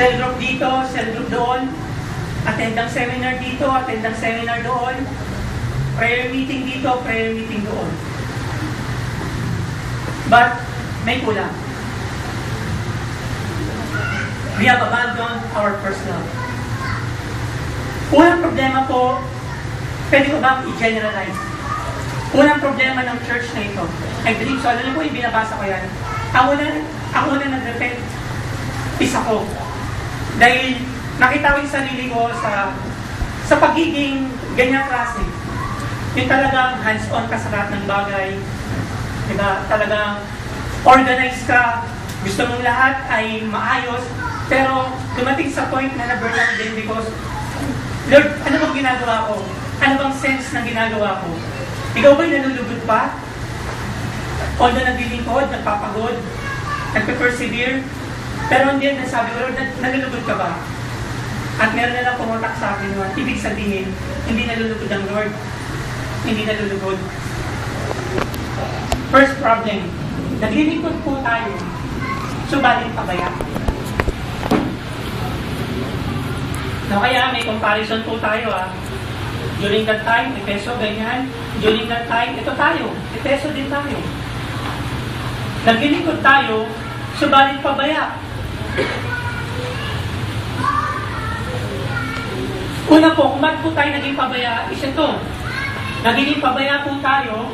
Cell group dito, cell group doon. Attend ang seminar dito, attend ang seminar doon. Prayer meeting dito, prayer meeting doon. But, may kulang. We have abandoned our first love. Unang problema po, pwede ko bang i-generalize? Unang problema ng church na ito, I believe, so alam niyo po, ibinabasa ko yan. Ang una nag-repent, isa ko. Dahil nakita ko yung sarili ko sa pagiging ganyang klase. Yung talagang hands-on ka sa lahat ng bagay. Diba? Talagang organized ka. Gusto mong lahat ay maayos. Pero dumating sa point na na-burn out din because, Lord, ano bang ginagawa ko? Ano bang sense ng ginagawa ko? Ikaw ba'y nalulugod pa? Although naglilingkod, nagpapagod, nagpe-persevere, pero hindi yan nasabi ko, Lord, nalulugod ka ba? At meron na lang pumotak sa akin yun. Ibig sabihin, hindi nalulugod ang Lord. Hindi nalulugod. First problem, naglilingkod po tayo, subalit pabaya. No, kaya may comparison po tayo During that time, Efeso, ganyan. During that time, ito tayo. Efeso din tayo. Naglilingkod tayo, subalit pabaya. Una po, kung bakit po tayo naging pabaya, is ito. Naging pabaya po tayo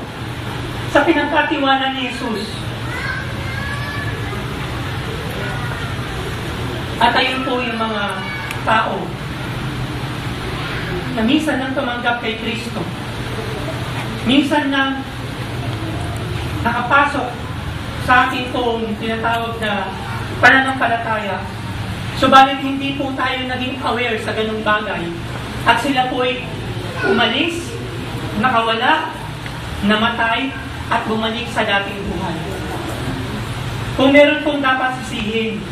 sa pinagkatiwala ni Jesus. At ayun po yung mga tao na minsan nang tumanggap kay Kristo. Minsan nang nakapasok sa ating pong tinatawag na pananampalataya. Subalit hindi po tayo naging aware sa ganung bagay. At sila po ay umalis, nakawala, namatay, at bumalik sa dating buhay. Kung meron pong dapat sisihin,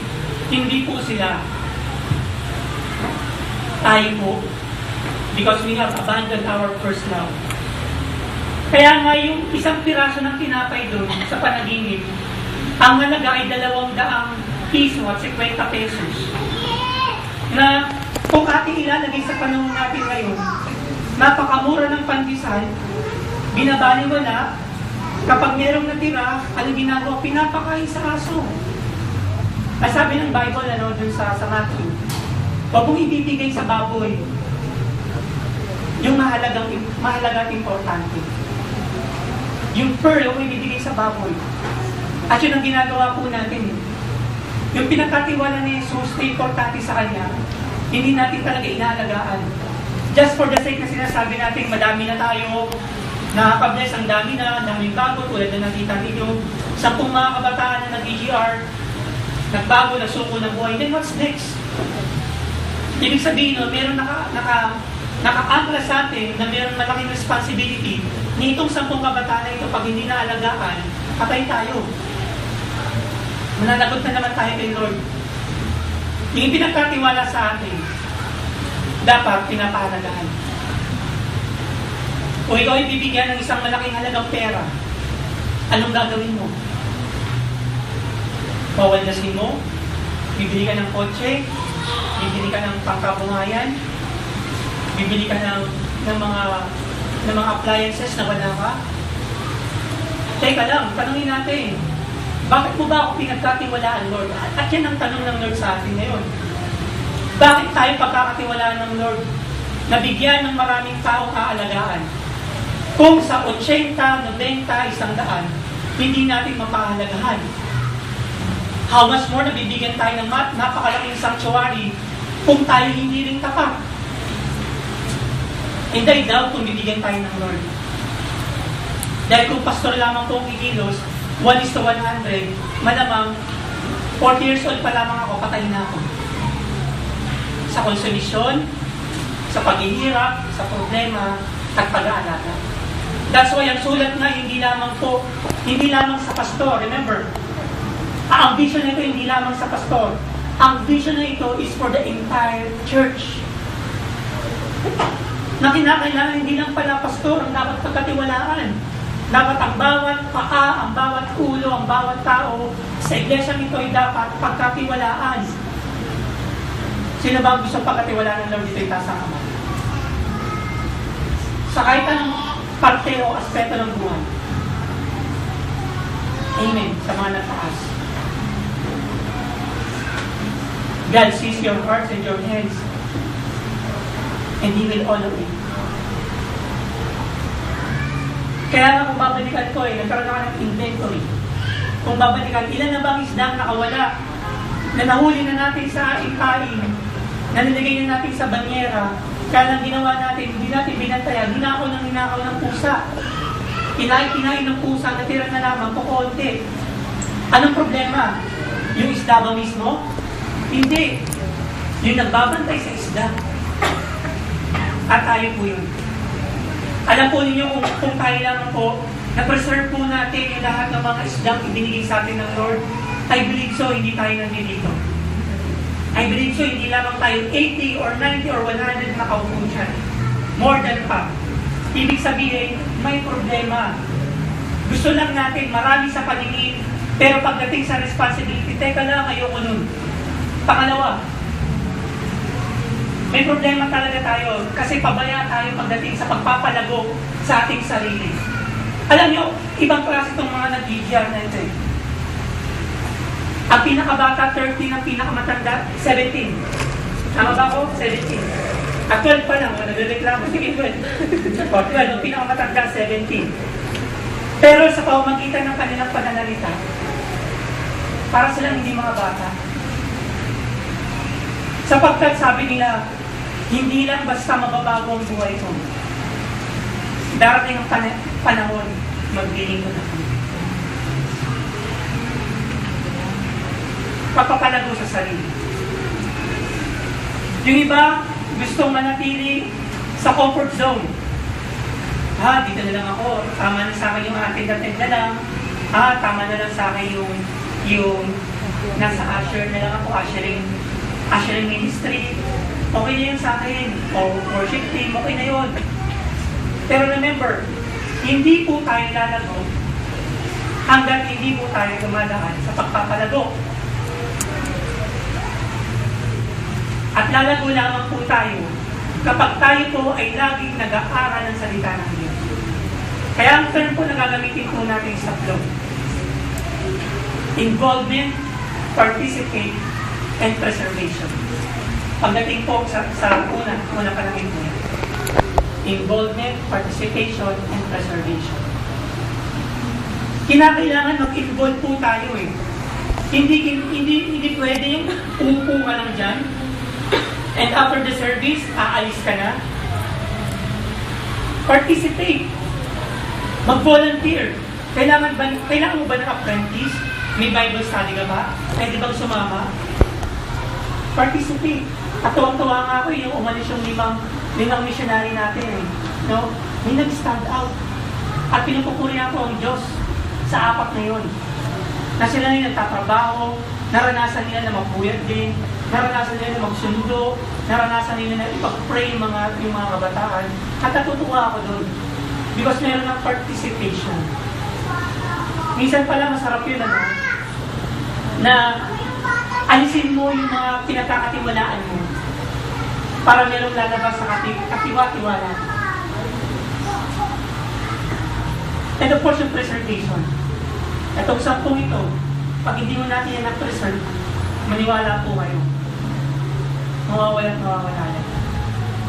hindi po sila. Tayo po. Because we have abandoned our first love. Kaya nga yung isang piraso ng tinapay doon sa panaginip, ang halaga ay 200 piso at 50 pesos. Na kung ating ilalagay sa panahon natin ngayon, napakamura ng pandesal, binabaliwala, kapag merong natira, ano ginagawa? Pinapakain sa aso. Ay sabi ng Bible, dun sa Matthew, huwag mong ibibigay sa baboy yung mahalaga at importante. Yung pearl, huwag mong ibibigay sa baboy. At yun ang ginagawa po natin. Yung pinagkatiwala ni Jesus na importante sa Kanya, hindi natin talaga inaalagaan. Just for the sake na sinasabi natin, madami na tayo, nakaka-bless, ang daming bago, tulad na nakita ninyo, 10 mga kabataan na nag-EGR, nagbago, nagsuko ng buhay, then what's next? Ibig sabihin, meron naka-angla sa atin na meron malaking responsibility ni itong 10 kabataan na ito, pag hindi naalagaan, patay tayo. Mananagot na naman tayo kay Lord. Yung pinagkatiwala sa atin, dapat pinapahalagahan. Kung ikaw ay bibigyan ng isang malaking halagang pera, anong gagawin mo? Pawaldasin mo? Bibili ka ng kotse? Bibili ka ng pangkabuhayan? Bibili ka ng mga appliances na wala ka? Teka lang, tanungin natin, bakit mo ba ako pinagkatiwalaan, Lord? At yan ang tanong ng Lord sa atin ngayon. Bakit tayo pagkakatiwalaan ng Lord? Nabigyan ng maraming taong aalagaan. Kung sa 80, 90, 100, hindi natin mapahalagahan. How much more nabibigyan tayo ng napakalaking sanctuary kung tayo hindi rin tapat? And I doubt kung bibigyan tayo ng Lord. Dahil kung pastor lamang kung kikilos, 1:100, malamang 40 years old pa lamang ako, patay na ako. Sa konsolisyon, sa paghihirap, sa problema, at pag-aalaga. That's why ang sulat nga, hindi lamang sa pastor. Remember, ang vision na ito hindi lamang sa pastor. Ang vision na ito is for the entire church. Na kinakailangan hindi lang pala pastor ang dapat pagkatiwalaan. Dapat ang bawat paa, ang bawat ulo, ang bawat tao sa iglesia nito ay dapat pagkatiwalaan. Sino ba ang gusto pagkatiwalaan ng Lord dito itaas ang kamay? Sa kahit anong parte o aspeto ng buhay. Amen. Sa mga nataas. God sees your hearts and your hands, and He will honor it. Kaya nga kung babalikan ko nagkaroon ako ng inventory. Kung babalikan, ilan na bang isdang nakawala na nahuli na natin sa ating kain, na nilagay na natin sa banyera, kaya lang ginawa natin, hindi natin binantayan, ninakaw ng pusa. Kinain ng pusa, natira na lamang, kukunti. Anong problema? Yung isda ba mismo? Hindi. Yung nagbabantay sa isda. At tayo po yun. Alam po ninyo kung tayo lang po, na-preserve po natin yung lahat ng mga isdang ibinigay sa atin ng Lord. I believe so, hindi tayo nandito. I believe so, hindi lamang tayo 80 or 90 or 100 nakaupo dyan. More than pa. Ibig sabihin, may problema. Gusto lang natin marami sa paningin, pero pagdating sa responsibility, teka lang, ayoko nun. Pangalawa, may problema talaga tayo kasi pabaya tayo pagdating sa pagpapalago sa ating sarili. Alam nyo, ibang klase itong mga nag-GGR na ito. Ang pinakabata, 13, ang pinakamatanda, 17. Tama ba ako? 17. At 12 pa lang, nagreklamo. Sige, 12. O, 12, ang pinakamatanda, 17. Pero sa pamamagitan ng kanilang pananalita, para silang hindi mga bata. Sapagkat sabi nila, hindi lang basta mababago ang buhay ko. Darating ang panahon, maglilingkod ako. Papapalago sa sarili. Yung iba, gustong manatili sa comfort zone. Dito na lang ako. Tama na sa akin yung atin-datin na lang. Tama na lang sa akin yung nasa usher na lang ako, ushering ministry. Okay na yun sa akin. O worship team, okay na yun. Pero remember, hindi po tayo lalago hanggang hindi po tayo dumadaan sa pagpapalago. At lalago lamang po tayo kapag tayo po ay laging nag-aaral ng salita ng Diyos. Kaya ang term po na gagamitin po natin sa flow. Involvement, participate, and preservation. Pagdating po sa una pa lang ito. Involvement, participation, and preservation. Kinakailangan mag-involve po tayo Hindi pwede yung umupo ka lang dyan, and after the service, aalis ka na. Participate. Mag-volunteer. Kailangan mo ba ng apprentice? May Bible study ka ba? Pwede bang sumama? Participate. At tuwang-tuwa nga ako yung umalis yung limang missionary natin No? May nag-stand out. At pinupupuri ako ang Diyos sa apat na yun. Na sila na nagtatrabaho, naranasan nila na magpuyat din, naranasan nila na magsundo, naranasan nila na ipag-pray yung mga kabataan. At natutuwa ako doon. Because meron ng participation. Minsan pala masarap yun na alisin mo yung mga pinagkakatiwalaan mo para merong lalabas sa katiwa-tiwala. And of course, yung preservation. Itong sampung ito, pag hindi mo natin yan na-preserve, maniwala po kayo. Mawawala yan.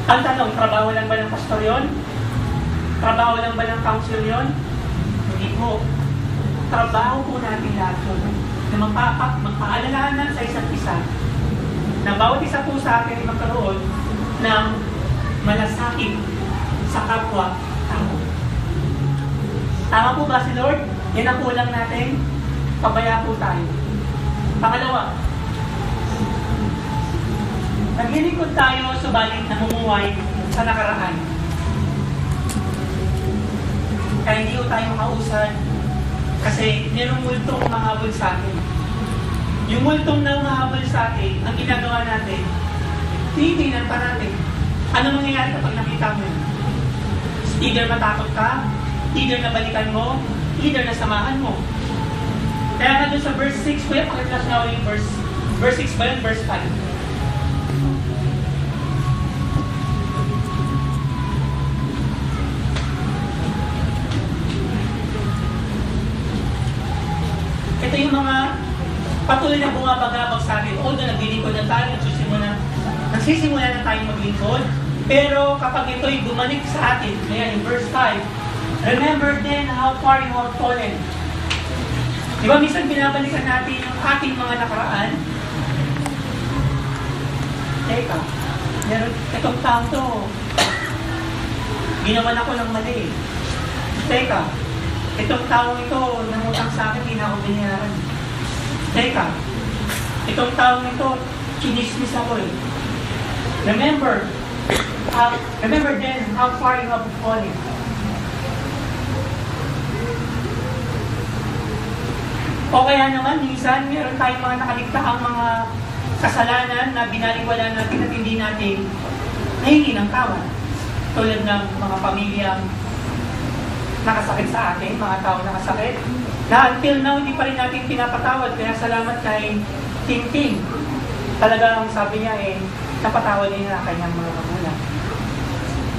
Ang tanong, trabaho lang ba ng pastor yun? Trabaho lang ba ng council yun? Hindi po. Trabaho po natin lahat yun. Na magpaalalahanan sa isa't isa. Na bawat isa po sa atin ay magkaroon ng malasakit sa kapwa-tao. Tama po ba si Lord? Yan ang kulang natin. Pabaya po tayo. Pangalawa, naglilingkod tayo subalit namumuhay sa nakaraan. Kaya hindi ko tayo makausad kasi mayroong multong mahabol sa atin. Yung multong na mahabol sa atin, ang ginagawa natin, tinitingnan pa natin. Ano mangyayari kapag nakita mo yun? Either matakot ka, either nabalikan mo, either nasamahan mo. Kaya nga doon sa verse 6, kuya, pakitlas nga yung verse 6 ba yun? Verse 5. patuloy na bumabagabag sa atin. Although naglilingkod na tayo, nagsisimula na tayong maglingkod, pero kapag ito'y bumalik sa atin, ayan, in verse 5, remember then how far you have fallen. Di ba, minsan binabalikan natin yung ating mga nakaraan? Teka, itong taong to, ginawan ako ng mali. Teka, itong taong ito, nangutang sa akin, hindi na ako binayaran. Teka, itong taong ito, chinismis ako eh. Remember then how far you have fallen. O kaya naman, minsan, meron tayong mga nakaligtaang mga kasalanan na binaliwala natin at hindi natin nahingi ng tawad. Tulad ng mga pamilyang nakasakit sa atin, mga tao nakasakit, na until now, hindi pa rin natin pinapatawad. Kaya salamat kay Ting. Talagang sabi niya napatawad niya na kanyang mga magulang.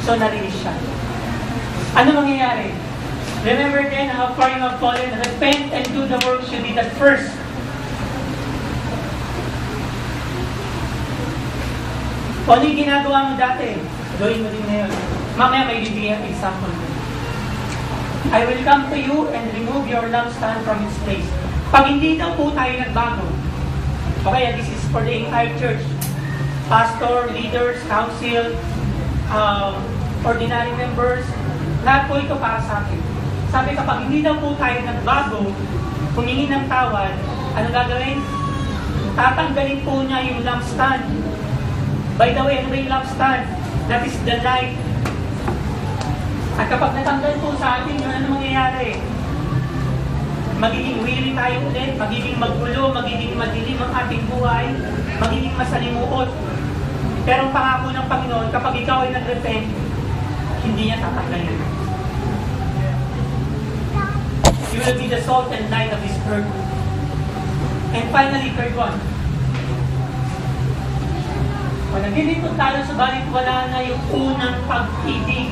So, narinig siya. Ano mangyayari? Remember then how far you have fallen, repent and do the works you did at first. Kung ano yung ginagawa mo dati, gawin mo din ngayon. Mamaya may bibigyan ang example mo. I will come to you and remove your lampstand from its place. Pag hindi daw po tayo nagbago, okay, this is for the entire church. Pastor, leaders, council, ordinary members, lahat po ito para sa akin. Sabi, kapag hindi daw po tayo nagbago, humingi ng tawad, ano gagawin? Tatanggalin po niya yung lampstand. By the way, ano ba yung lampstand? That is the light. At kapag natanggal po sa atin, yun ano mangyayari? Magiging weary tayo ulit, magiging magulo, magiging madilim ang ating buhay, magiging masalimuot. Pero ang pangako ng Panginoon, kapag ikaw ay nag-repent, hindi niya tatanggalin. You will be the salt and light of His word. And finally, third one. Kung naglilingkod tayo, subalit wala na yung unang pag-ibig.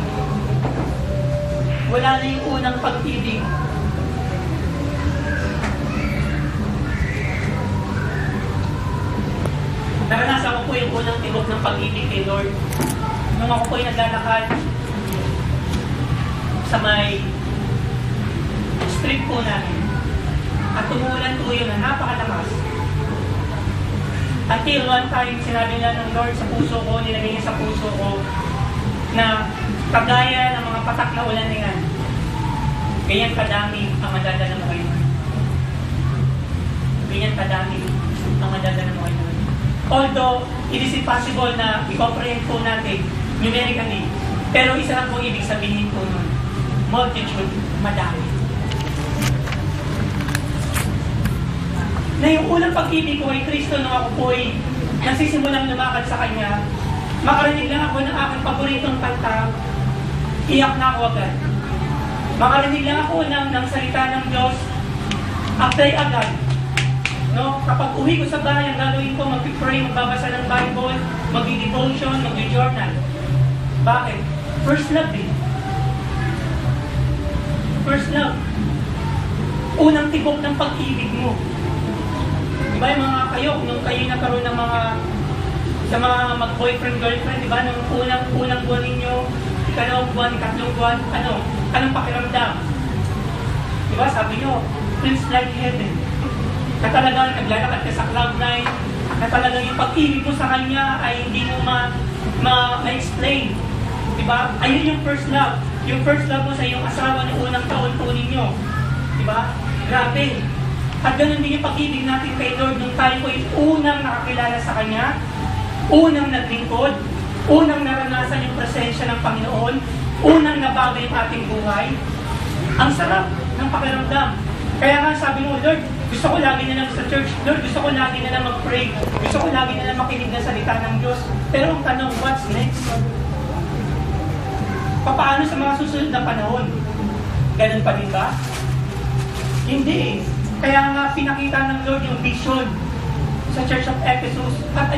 Wala na yung unang pag-ibig. Naranasan ko po yung unang tibok ng pag-ibig kay Lord. Nung ako po yung naglalakad sa may street po namin. At tumulan po yun na napakalakas. Until one time, sinabi nila ng Lord sa puso ko, nilagay niya sa puso ko, na kagaya ng mga patak na ulan na yan, ganyan kadami ang madadala mo kayo. Ganyan kadami ang madadala mo kayo. Although, it is impossible na i-comprehend po natin numerically, pero isa lang po ibig sabihin po nun, multitude, madami. Na yung unang pag-ibig ko kay Kristo nung ako po ay nagsisimulang lumakad sa Kanya, makarinig lang ako ng aking paboritong kanta, iyak na ako agad. Makarinig lang ako ng salita ng Diyos, aktay agad. No? Kapag uwi ko sa bahay, ang gagawin ko, mag-pray, magbabasa ng Bible, mag-devotion, mag-journal. Bakit? First love eh. First love. Unang tibok ng pag-ibig mo. Diba yung mga kayo, nung kayo nagkaroon ng sa mga mag-boyfriend, girlfriend, diba, nung unang buwan ninyo, ikalawang buwan, ikatlong buwan, anong pakiramdam? Diba, sabi nyo, feels like heaven. Na talagang naglalakad ka sa cloud nine, na talagang yung pag-ibig mo sa Kanya ay hindi mo ma-explain. Diba? Ayun yung first love. Yung first love mo sa iyong asawa ng unang taon po ninyo. Diba? Grabe. At ganun din yung pag-ibig natin kay Lord nung tayo po yung unang nakakilala sa Kanya, unang naglingkod, unang naranasan yung presensya ng Panginoon, unang nabago yung ating buhay. Ang sarap ng pakiramdam. Kaya nga sabi mo, Lord, gusto ko lagi na lang sa church. Lord, gusto ko lagi na lang mag-pray. Gusto ko lagi na lang makinig ng salita ng Diyos. Pero ang tanong, what's next? Paano sa mga susunod na panahon? Ganun pa din ba? Hindi eh. Kaya nga pinakita ng Lord yung vision sa Church of Ephesus at